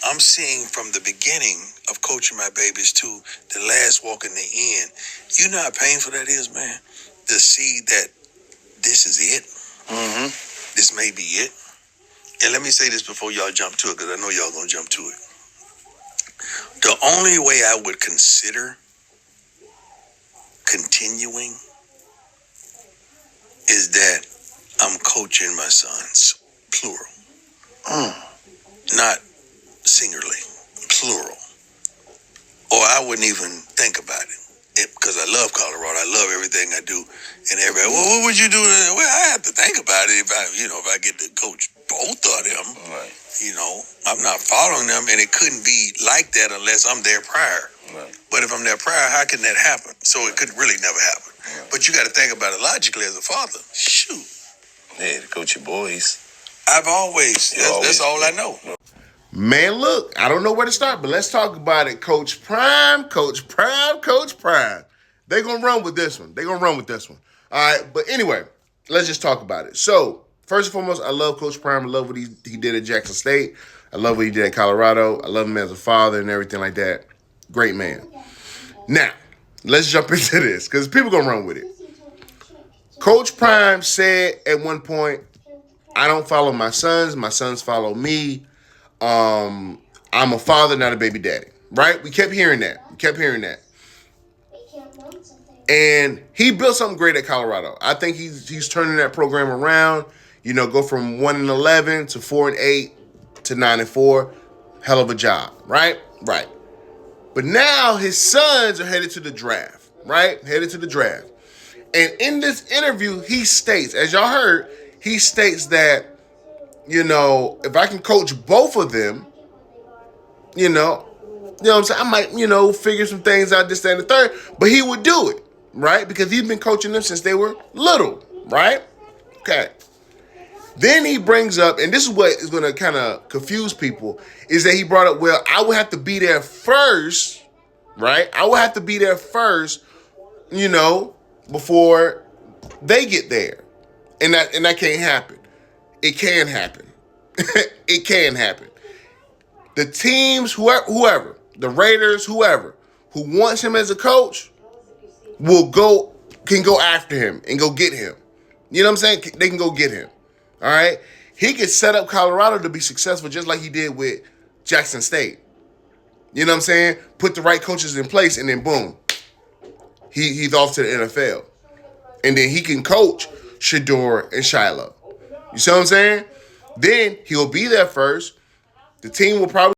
I'm seeing from the beginning of coaching my babies to the last walk in the end. You know how painful that is, man? To see that this is it. Mm-hmm. This may be it. And let me say this before y'all jump to it, because I know y'all going to jump to it. The only way I would consider continuing is that I'm coaching my sons, plural. Not singularly, plural. Or I wouldn't even think about it. Because I love Colorado. I love everything I do. And everybody, well, what would you do? Well, I have to think about it if I get to coach both of them. Right. I'm not following them, and it couldn't be like that unless I'm there prior. Right. But if I'm there prior, how can that happen? So it could really never happen. Right. But you got to think about it logically as a father. Shoot. Yeah, to coach your boys. I've always, that's all I know. Man, look, I don't know where to start, but let's talk about it. Coach Prime. They're going to run with this one. All right, but anyway, let's just talk about it. So, first and foremost, I love Coach Prime. I love what he did at Jackson State. I love what he did at Colorado. I love him as a father and everything like that. Great man. Now, let's jump into this because people going to run with it. Coach Prime said at one point, I don't follow my sons follow me. I'm a father, not a baby daddy, right? We kept hearing that. And he built something great at Colorado. I think he's turning that program around, go from 1-11 to 4-8 to 9-4. Hell of a job, right? Right. But now his sons are headed to the draft, right? And in this interview, he states, as y'all heard, that, if I can coach both of them, what I'm saying? I might, figure some things out, this, that, and the third. But he would do it, right? Because he's been coaching them since they were little, right? Okay. Then he brings up, and this is what is going to kind of confuse people, is that he brought up, well, I would have to be there first, right? Before they get there. And that can't happen. It can happen. It can happen. The teams, whoever, the Raiders, whoever, who wants him as a coach, can go after him and go get him. You know what I'm saying? They can go get him. All right? He could set up Colorado to be successful just like he did with Jackson State. You know what I'm saying? Put the right coaches in place, and then boom, he's off to the NFL. And then he can coach Shador and Shiloh. You see what I'm saying? Then he'll be there first. The team will probably